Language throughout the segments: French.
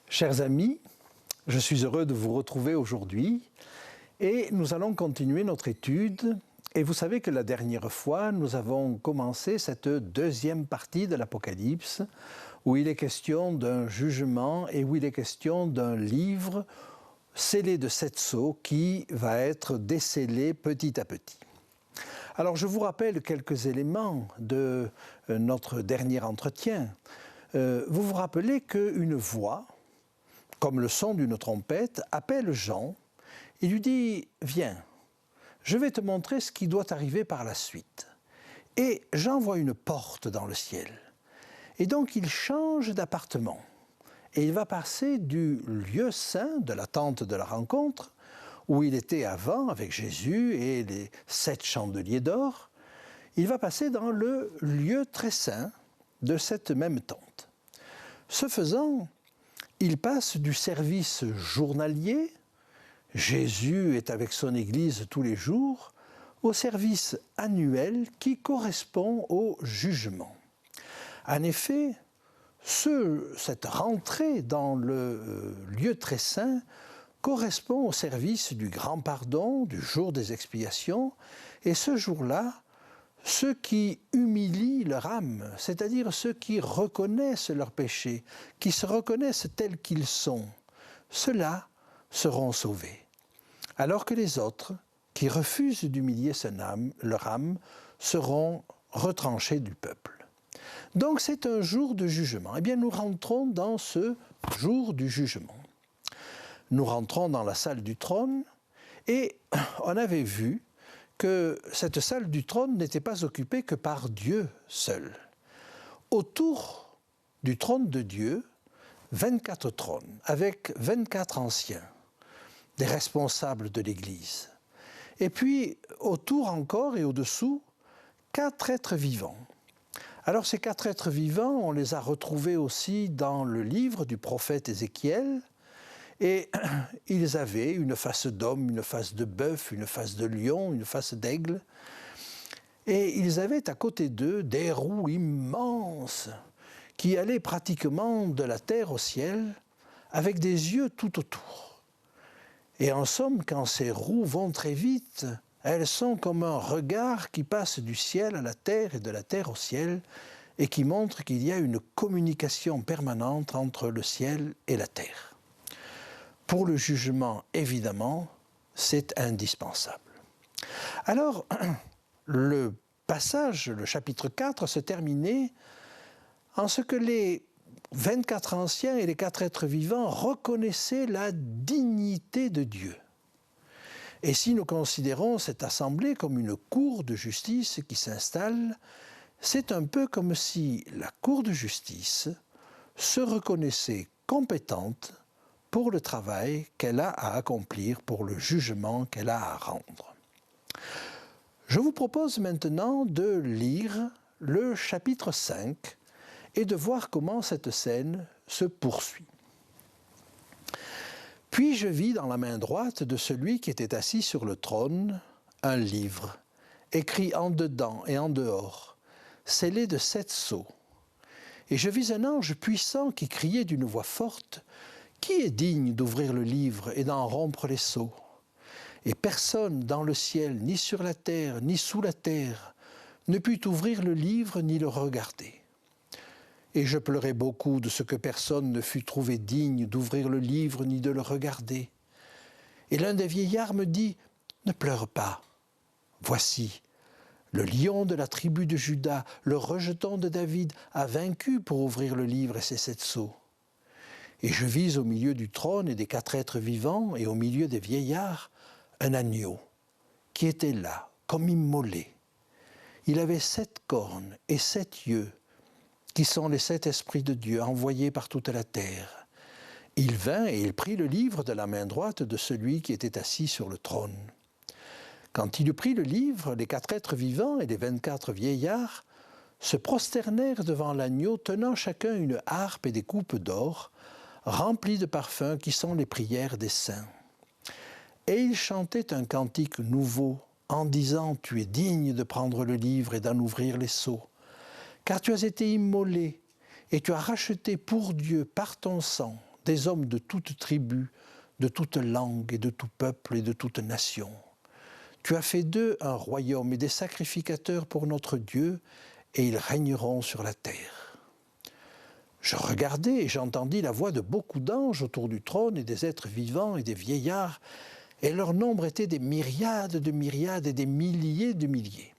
Chers amis, je suis heureux de vous retrouver aujourd'hui et nous allons continuer notre étude. Et vous savez que la dernière fois, nous avons commencé cette deuxième partie de l'Apocalypse où il est question d'un jugement et où il est question d'un livre scellé de 7 sceaux qui va être décellé petit à petit. Alors je vous rappelle quelques éléments de notre dernier entretien. Vous vous rappelez qu'une voix, comme le son d'une trompette, appelle Jean et lui dit « Viens, je vais te montrer ce qui doit arriver par la suite. » Et Jean voit une porte dans le ciel. Et donc il change d'appartement. Et il va passer du lieu saint, de la tente de la rencontre, où il était avant avec Jésus et les 7 chandeliers d'or, il va passer dans le lieu très saint de cette même tente. Ce faisant, il passe du service journalier, Jésus est avec son Église tous les jours, au service annuel qui correspond au jugement. En effet, cette rentrée dans le lieu très saint correspond au service du grand pardon, du jour des expiations, et ce jour-là, ceux qui humilient leur âme, c'est-à-dire ceux qui reconnaissent leurs péchés, qui se reconnaissent tels qu'ils sont, ceux-là seront sauvés. Alors que les autres, qui refusent d'humilier leur âme, seront retranchés du peuple. Donc c'est un jour de jugement. Eh bien nous rentrons dans ce jour du jugement. Nous rentrons dans la salle du trône et on avait vu que cette salle du trône n'était pas occupée que par Dieu seul. Autour du trône de Dieu, 24 trônes, avec 24 anciens, des responsables de l'Église. Et puis, autour encore et au-dessous, 4 êtres vivants. Alors ces 4 êtres vivants, on les a retrouvés aussi dans le livre du prophète Ézéchiel, et ils avaient une face d'homme, une face de bœuf, une face de lion, une face d'aigle. Et ils avaient à côté d'eux des roues immenses qui allaient pratiquement de la terre au ciel avec des yeux tout autour. Et en somme, quand ces roues vont très vite, elles sont comme un regard qui passe du ciel à la terre et de la terre au ciel et qui montre qu'il y a une communication permanente entre le ciel et la terre. Pour le jugement, évidemment, c'est indispensable. Alors, le passage, le chapitre 4, se terminait en ce que les 24 anciens et les 4 êtres vivants reconnaissaient la dignité de Dieu. Et si nous considérons cette assemblée comme une cour de justice qui s'installe, c'est un peu comme si la cour de justice se reconnaissait compétente pour le travail qu'elle a à accomplir, pour le jugement qu'elle a à rendre. Je vous propose maintenant de lire le chapitre 5 et de voir comment cette scène se poursuit. Puis je vis dans la main droite de celui qui était assis sur le trône un livre, écrit en dedans et en dehors, scellé de 7 sceaux. Et je vis un ange puissant qui criait d'une voix forte « Qui est digne d'ouvrir le livre et d'en rompre les sceaux ?» Et personne dans le ciel, ni sur la terre, ni sous la terre, ne put ouvrir le livre ni le regarder. Et je pleurai beaucoup de ce que personne ne fut trouvé digne d'ouvrir le livre ni de le regarder. Et l'un des vieillards me dit « Ne pleure pas. Voici, le lion de la tribu de Juda, le rejeton de David, a vaincu pour ouvrir le livre et ses 7 sceaux. » Et je vis au milieu du trône et des 4 êtres vivants et au milieu des vieillards un agneau qui était là, comme immolé. Il avait 7 cornes et 7 yeux, qui sont les 7 esprits de Dieu envoyés par toute la terre. Il vint et il prit le livre de la main droite de celui qui était assis sur le trône. Quand il eut pris le livre, les 4 êtres vivants et les 24 vieillards se prosternèrent devant l'agneau, tenant chacun une harpe et des coupes d'or, remplies de parfums qui sont les prières des saints. Et ils chantaient un cantique nouveau, en disant « Tu es digne de prendre le livre et d'en ouvrir les sceaux, car tu as été immolé et tu as racheté pour Dieu par ton sang des hommes de toute tribu, de toute langue et de tout peuple et de toute nation. Tu as fait d'eux un royaume et des sacrificateurs pour notre Dieu, et ils régneront sur la terre. » Je regardai et j'entendis la voix de beaucoup d'anges autour du trône et des êtres vivants et des vieillards, et leur nombre était des myriades de myriades et des milliers de milliers.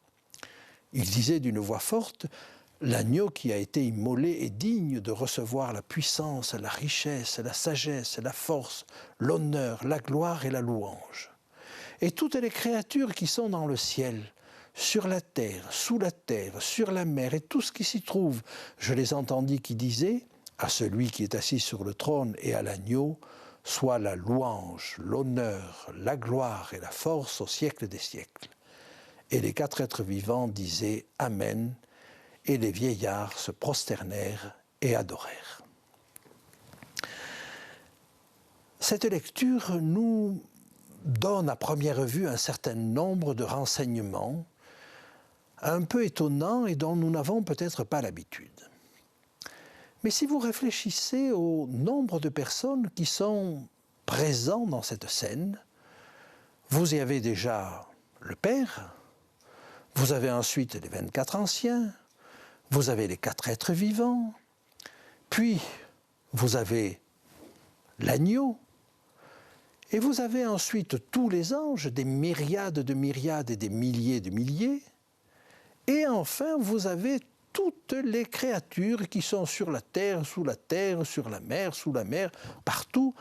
Ils disaient d'une voix forte, « L'agneau qui a été immolé est digne de recevoir la puissance, la richesse, la sagesse, la force, l'honneur, la gloire et la louange. » Et toutes les créatures qui sont dans le ciel, sur la terre, sous la terre, sur la mer et tout ce qui s'y trouve, je les entendis qui disaient, à celui qui est assis sur le trône et à l'agneau, soit la louange, l'honneur, la gloire et la force au siècle des siècles. Et les 4 êtres vivants disaient Amen, et les vieillards se prosternèrent et adorèrent. Cette lecture nous donne à première vue un certain nombre de renseignements un peu étonnants et dont nous n'avons peut-être pas l'habitude. Mais si vous réfléchissez au nombre de personnes qui sont présentes dans cette scène, vous y avez déjà le Père, vous avez ensuite les 24 anciens, vous avez les 4 êtres vivants, puis vous avez l'agneau, et vous avez ensuite tous les anges, des myriades de myriades et des milliers de milliers, et enfin vous avez toutes les créatures qui sont sur la terre, sur la mer, sous la mer, partout.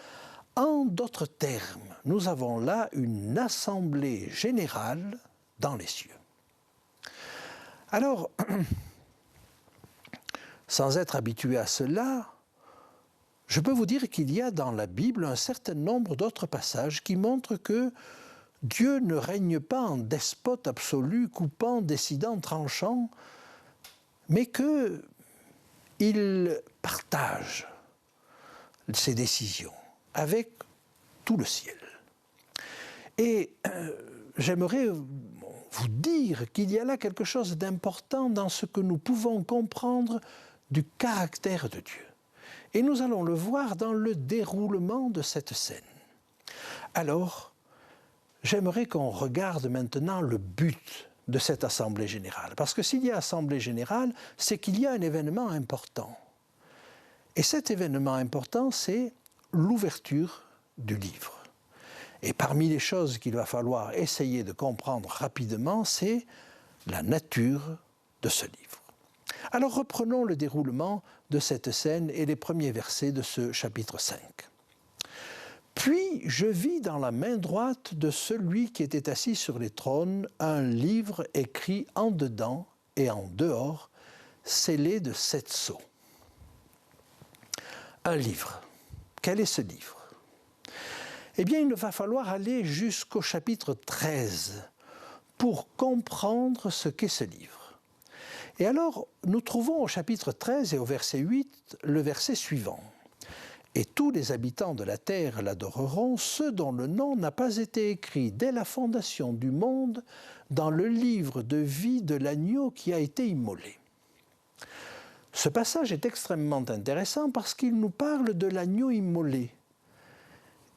En d'autres termes, nous avons là une assemblée générale dans les cieux. Alors, sans être habitué à cela, je peux vous dire qu'il y a dans la Bible un certain nombre d'autres passages qui montrent que Dieu ne règne pas en despote absolu, coupant, décidant, tranchant, mais qu'il partage ses décisions avec tout le ciel. Et j'aimerais vous dire qu'il y a là quelque chose d'important dans ce que nous pouvons comprendre du caractère de Dieu. Et nous allons le voir dans le déroulement de cette scène. Alors, j'aimerais qu'on regarde maintenant le but de cette Assemblée générale. Parce que s'il y a Assemblée générale, c'est qu'il y a un événement important. Et cet événement important, c'est l'ouverture du livre. Et parmi les choses qu'il va falloir essayer de comprendre rapidement, c'est la nature de ce livre. Alors reprenons le déroulement de cette scène et les premiers versets de ce chapitre 5. « Puis je vis dans la main droite de celui qui était assis sur les trônes un livre écrit en dedans et en dehors, scellé de 7 sceaux. » Un livre. Quel est ce livre ? Eh bien, il va falloir aller jusqu'au chapitre 13 pour comprendre ce qu'est ce livre. Et alors, nous trouvons au chapitre 13 et au verset 8 le verset suivant. « Et tous les habitants de la terre l'adoreront, ceux dont le nom n'a pas été écrit dès la fondation du monde dans le livre de vie de l'agneau qui a été immolé. » Ce passage est extrêmement intéressant parce qu'il nous parle de l'agneau immolé.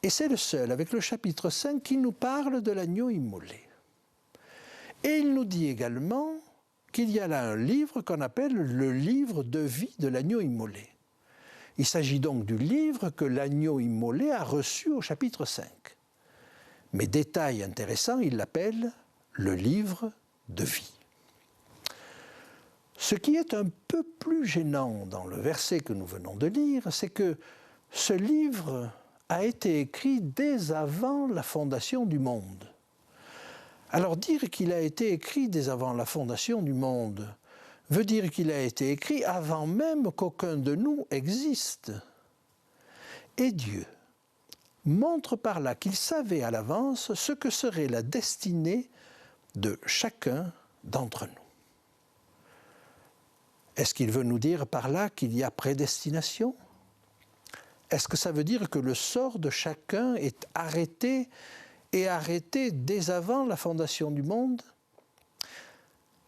Et c'est le seul, avec le chapitre 5, qui nous parle de l'agneau immolé. Et il nous dit également qu'il y a là un livre qu'on appelle le livre de vie de l'agneau immolé. Il s'agit donc du livre que l'agneau immolé a reçu au chapitre 5. Mais détail intéressant, il l'appelle le livre de vie. Ce qui est un peu plus gênant dans le verset que nous venons de lire, c'est que ce livre a été écrit dès avant la fondation du monde. Alors dire qu'il a été écrit dès avant la fondation du monde veut dire qu'il a été écrit avant même qu'aucun de nous existe. Et Dieu montre par là qu'il savait à l'avance ce que serait la destinée de chacun d'entre nous. Est-ce qu'il veut nous dire par là qu'il y a prédestination? Est-ce que ça veut dire que le sort de chacun est arrêté dès avant la fondation du monde?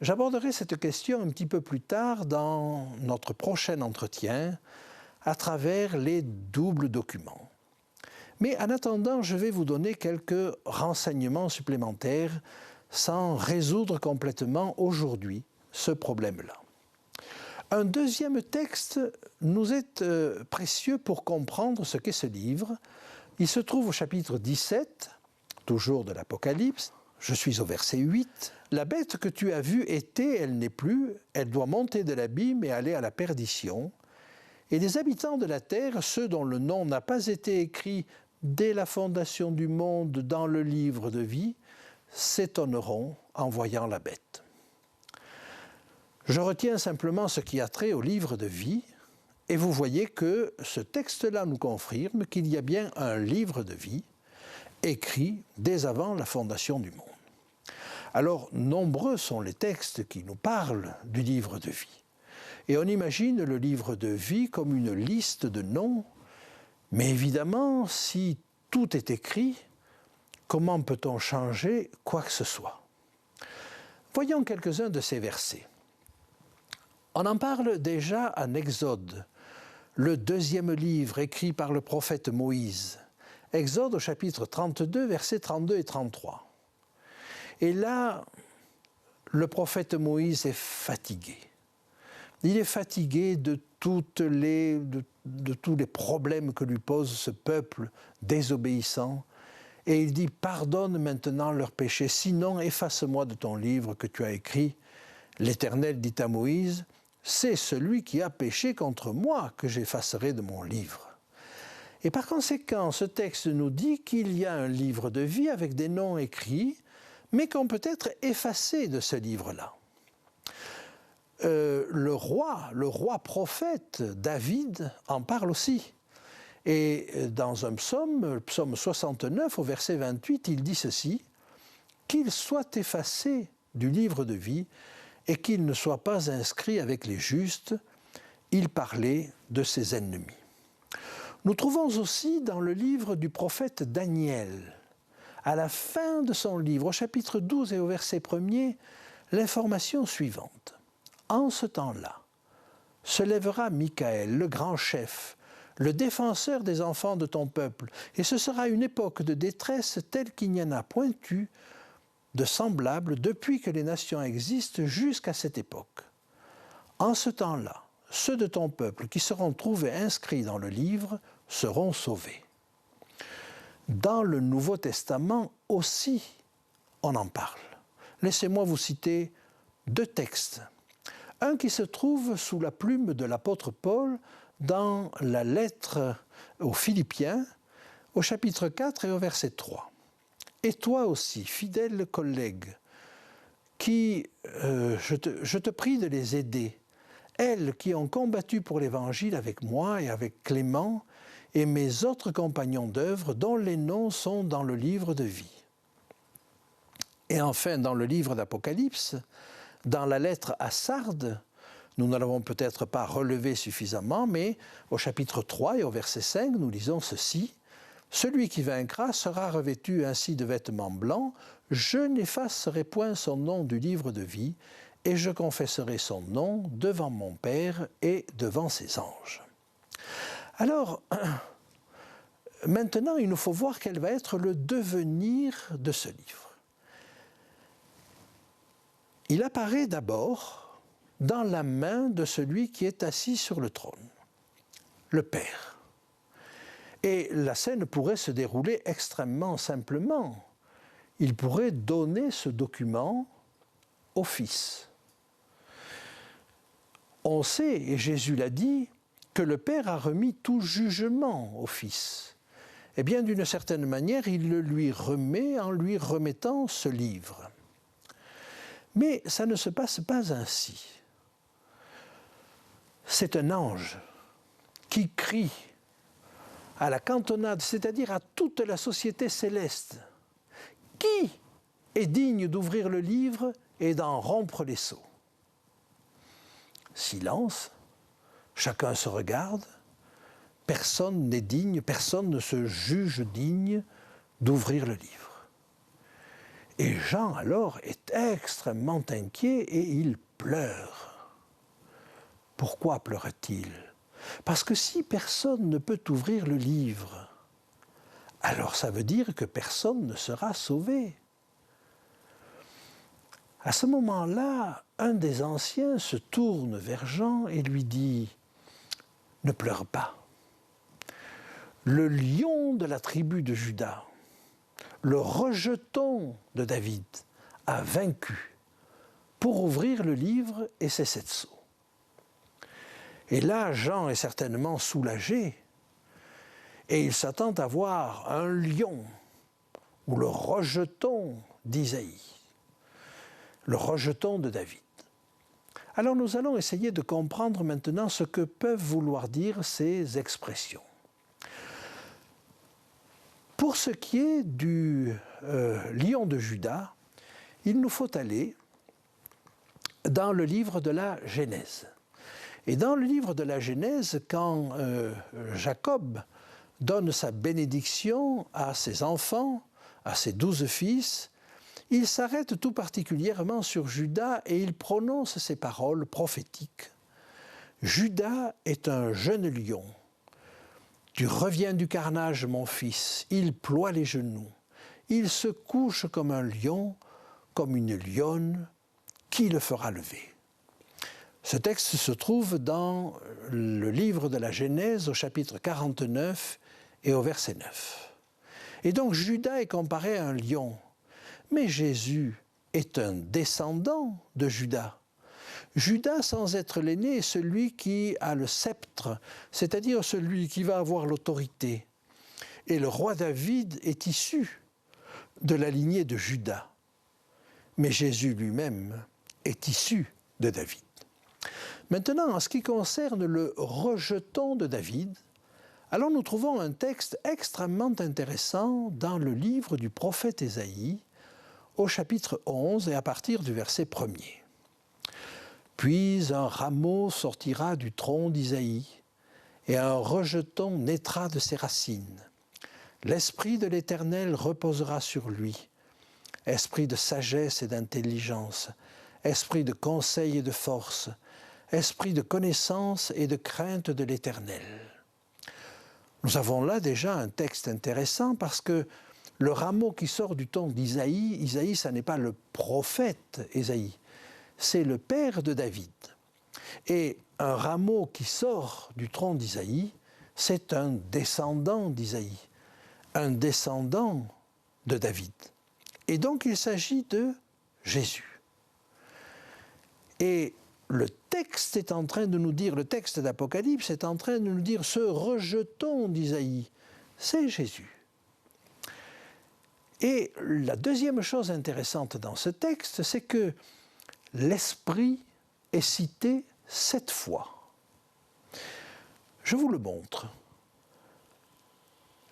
J'aborderai cette question un petit peu plus tard dans notre prochain entretien à travers les doubles documents. Mais en attendant, je vais vous donner quelques renseignements supplémentaires sans résoudre complètement aujourd'hui ce problème-là. Un deuxième texte nous est précieux pour comprendre ce qu'est ce livre. Il se trouve au chapitre 17, toujours de l'Apocalypse. Je suis au verset 8. « La bête que tu as vue était, elle n'est plus, elle doit monter de l'abîme et aller à la perdition. Et les habitants de la terre, ceux dont le nom n'a pas été écrit dès la fondation du monde dans le livre de vie, s'étonneront en voyant la bête. » Je retiens simplement ce qui a trait au livre de vie, et vous voyez que ce texte-là nous confirme qu'il y a bien un livre de vie écrit dès avant la fondation du monde. Alors, nombreux sont les textes qui nous parlent du livre de vie. Et on imagine le livre de vie comme une liste de noms, mais évidemment, si tout est écrit, comment peut-on changer quoi que ce soit? Voyons quelques-uns de ces versets. On en parle déjà en Exode, le deuxième livre écrit par le prophète Moïse. Exode au chapitre 32, versets 32 et 33. Et là, le prophète Moïse est fatigué. Il est fatigué de tous les problèmes que lui pose ce peuple désobéissant. Et il dit, pardonne maintenant leurs péchés, sinon efface-moi de ton livre que tu as écrit. L'Éternel dit à Moïse, c'est celui qui a péché contre moi que j'effacerai de mon livre. Et par conséquent, ce texte nous dit qu'il y a un livre de vie avec des noms écrits, mais qu'on peut être effacé de ce livre-là. Le roi prophète David en parle aussi. Et dans un psaume, le psaume 69, au verset 28, il dit ceci, « Qu'il soit effacé du livre de vie et qu'il ne soit pas inscrit avec les justes. » Il parlait de ses ennemis. Nous trouvons aussi dans le livre du prophète Daniel, à la fin de son livre, au chapitre 12 et au verset 1er, l'information suivante. « En ce temps-là, se lèvera Michaël, le grand chef, le défenseur des enfants de ton peuple, et ce sera une époque de détresse telle qu'il n'y en a point eu de semblable depuis que les nations existent jusqu'à cette époque. En ce temps-là, ceux de ton peuple qui seront trouvés inscrits dans le livre seront sauvés. » Dans le Nouveau Testament aussi, on en parle. Laissez-moi vous citer deux textes. Un qui se trouve sous la plume de l'apôtre Paul dans la lettre aux Philippiens, au chapitre 4 et au verset 3. « Et toi aussi, fidèle collègue, qui, je te prie de les aider, elles qui ont combattu pour l'Évangile avec moi et avec Clément et mes autres compagnons d'œuvre, dont les noms sont dans le livre de vie. » Et enfin, dans le livre d'Apocalypse, dans la lettre à Sardes, nous ne l'avons peut-être pas relevé suffisamment, mais au chapitre 3 et au verset 5, nous lisons ceci. « Celui qui vaincra sera revêtu ainsi de vêtements blancs, je n'effacerai point son nom du livre de vie, et je confesserai son nom devant mon Père et devant ses anges. » Alors, maintenant, il nous faut voir quel va être le devenir de ce livre. Il apparaît d'abord dans la main de celui qui est assis sur le trône, le Père. Et la scène pourrait se dérouler extrêmement simplement. Il pourrait donner ce document au Fils. On sait, et Jésus l'a dit, que le Père a remis tout jugement au Fils. Eh bien, d'une certaine manière, il le lui remet en lui remettant ce livre. Mais ça ne se passe pas ainsi. C'est un ange qui crie à la cantonade, c'est-à-dire à toute la société céleste. Qui est digne d'ouvrir le livre et d'en rompre les sceaux? Silence, chacun se regarde, personne n'est digne, personne ne se juge digne d'ouvrir le livre. Et Jean alors est extrêmement inquiet et il pleure. Pourquoi pleure-t-il? Parce que si personne ne peut ouvrir le livre, alors ça veut dire que personne ne sera sauvé. À ce moment-là, un des anciens se tourne vers Jean et lui dit « Ne pleure pas. Le lion de la tribu de Juda, le rejeton de David, a vaincu pour ouvrir le livre et ses 7 sceaux. » Et là, Jean est certainement soulagé et il s'attend à voir un lion ou le rejeton d'Isaïe, le rejeton de David. Alors nous allons essayer de comprendre maintenant ce que peuvent vouloir dire ces expressions. Pour ce qui est du lion de Juda, il nous faut aller dans le livre de la Genèse. Et dans le livre de la Genèse, quand Jacob donne sa bénédiction à ses enfants, à ses 12 fils, il s'arrête tout particulièrement sur Juda et il prononce ces paroles prophétiques. « Juda est un jeune lion. Tu reviens du carnage, mon fils. Il ploie les genoux. Il se couche comme un lion, comme une lionne. Qui le fera lever ?» Ce texte se trouve dans le livre de la Genèse au chapitre 49 et au verset 9. Et donc Juda est comparé à un lion. Mais Jésus est un descendant de Juda. Juda, sans être l'aîné, est celui qui a le sceptre, c'est-à-dire celui qui va avoir l'autorité. Et le roi David est issu de la lignée de Juda. Mais Jésus lui-même est issu de David. Maintenant, en ce qui concerne le rejeton de David, alors nous trouvons un texte extrêmement intéressant dans le livre du prophète Ésaïe, au chapitre 11 et à partir du verset 1er. « Puis un rameau sortira du tronc d'Isaïe, et un rejeton naîtra de ses racines. L'Esprit de l'Éternel reposera sur lui, esprit de sagesse et d'intelligence, esprit de conseil et de force, esprit de connaissance et de crainte de l'Éternel. » Nous avons là déjà un texte intéressant parce que le rameau qui sort du tronc d'Isaïe, Isaïe, ce n'est pas le prophète Ésaïe, c'est le père de David. Et un rameau qui sort du tronc d'Isaïe, c'est un descendant d'Isaïe, un descendant de David. Et donc il s'agit de Jésus. Et le texte est en train de nous dire, le texte d'Apocalypse est en train de nous dire, ce rejeton d'Isaïe, c'est Jésus. Et la deuxième chose intéressante dans ce texte, c'est que l'Esprit est cité 7 fois. Je vous le montre.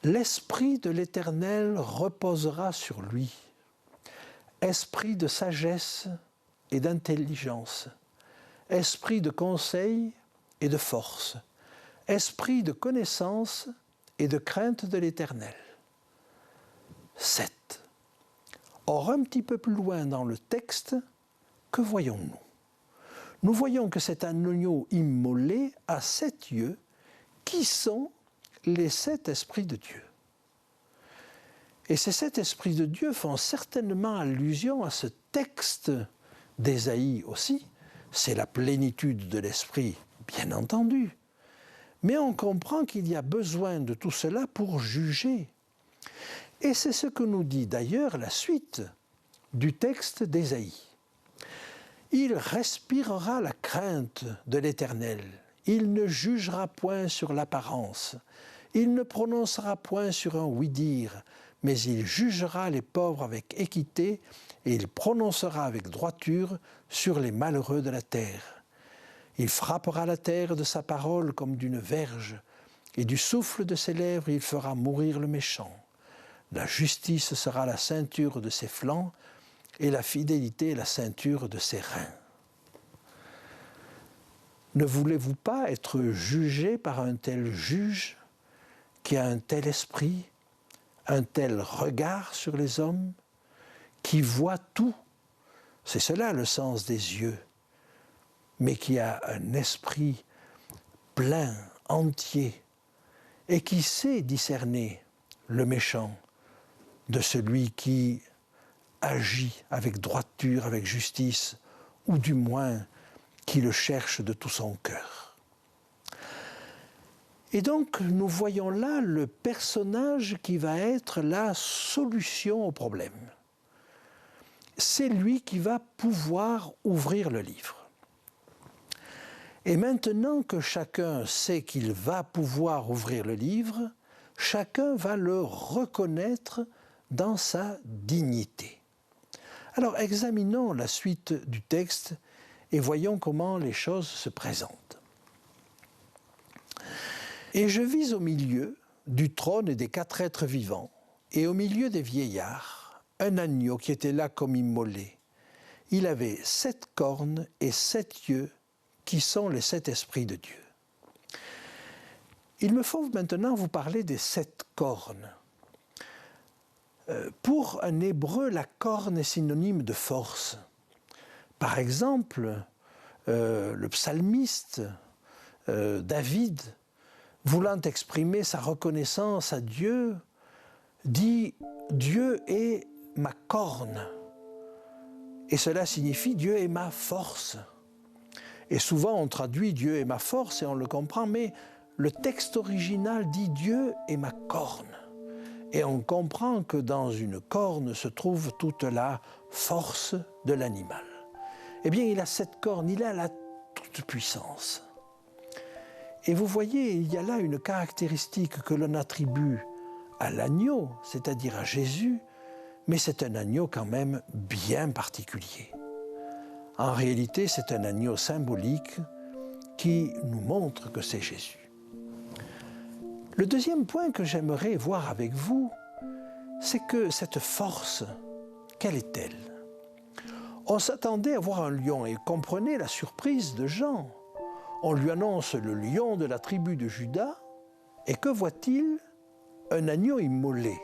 L'Esprit de l'Éternel reposera sur lui, esprit de sagesse et d'intelligence, esprit de conseil et de force, esprit de connaissance et de crainte de l'Éternel. 7. Or, un petit peu plus loin dans le texte, que voyons-nous? Nous voyons que cet agneau immolé a 7 yeux, qui sont les 7 esprits de Dieu. Et ces 7 esprits de Dieu font certainement allusion à ce texte d'Ésaïe aussi. C'est la plénitude de l'esprit, bien entendu. Mais on comprend qu'il y a besoin de tout cela pour juger. Et c'est ce que nous dit d'ailleurs la suite du texte d'Ésaïe. Il respirera la crainte de l'Éternel. Il ne jugera point sur l'apparence. Il ne prononcera point sur un oui-dire, mais il jugera les pauvres avec équité et il prononcera avec droiture sur les malheureux de la terre. Il frappera la terre de sa parole comme d'une verge, et du souffle de ses lèvres il fera mourir le méchant. La justice sera la ceinture de ses flancs, et la fidélité la ceinture de ses reins. Ne voulez-vous pas être jugé par un tel juge qui a un tel esprit, un tel regard sur les hommes, qui voit tout? C'est cela le sens des yeux, mais qui a un esprit plein, entier, et qui sait discerner le méchant de celui qui agit avec droiture, avec justice, ou du moins qui le cherche de tout son cœur. Et donc nous voyons là le personnage qui va être la solution au problème. C'est lui qui va pouvoir ouvrir le livre. Et maintenant que chacun sait qu'il va pouvoir ouvrir le livre, chacun va le reconnaître dans sa dignité. Alors examinons la suite du texte et voyons comment les choses se présentent. Et je vis au milieu du trône et des 4 êtres vivants, et au milieu des vieillards, un agneau qui était là comme immolé. Il avait 7 cornes et 7 yeux, qui sont les 7 esprits de Dieu. Il me faut maintenant vous parler des 7 cornes. Pour un Hébreu, la corne est synonyme de force. Par exemple, le psalmiste David, voulant exprimer sa reconnaissance à Dieu, dit « Dieu est ma corne ». Et cela signifie « Dieu est ma force ». Et souvent on traduit « Dieu est ma force » et on le comprend, mais le texte original dit « Dieu est ma corne ». Et on comprend que dans une corne se trouve toute la force de l'animal. Eh bien, il a cette corne, il a la toute-puissance. Et vous voyez, il y a là une caractéristique que l'on attribue à l'agneau, c'est-à-dire à Jésus, mais c'est un agneau quand même bien particulier. En réalité, c'est un agneau symbolique qui nous montre que c'est Jésus. Le deuxième point que j'aimerais voir avec vous, c'est que cette force, quelle est-elle? On s'attendait à voir un lion et comprenez la surprise de Jean. On lui annonce le lion de la tribu de Juda et que voit-il? Un agneau immolé.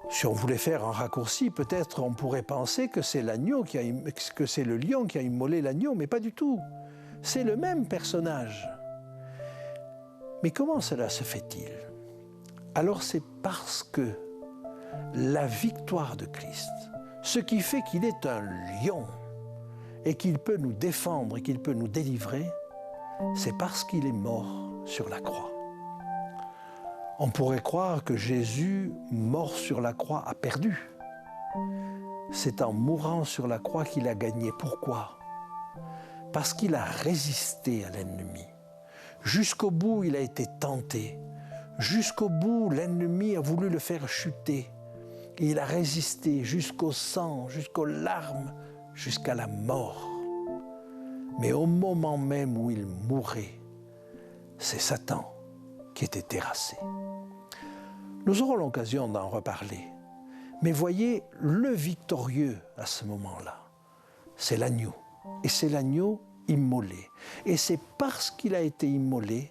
Si on voulait faire un raccourci, peut-être on pourrait penser que c'est le lion qui a immolé l'agneau, mais pas du tout. C'est le même personnage. Mais comment cela se fait-il? Alors c'est parce que la victoire de Christ, ce qui fait qu'il est un lion et qu'il peut nous défendre et qu'il peut nous délivrer, c'est parce qu'il est mort sur la croix. On pourrait croire que Jésus, mort sur la croix, a perdu. C'est en mourant sur la croix qu'il a gagné. Pourquoi? Parce qu'il a résisté à l'ennemi. Jusqu'au bout, il a été tenté. Jusqu'au bout, l'ennemi a voulu le faire chuter. Et il a résisté jusqu'au sang, jusqu'aux larmes, jusqu'à la mort. Mais au moment même où il mourait, c'est Satan qui était terrassé. Nous aurons l'occasion d'en reparler. Mais voyez, le victorieux à ce moment-là, c'est l'agneau. Et c'est l'agneau immolé. Et c'est parce qu'il a été immolé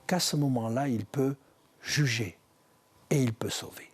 qu'à ce moment-là, il peut juger et il peut sauver.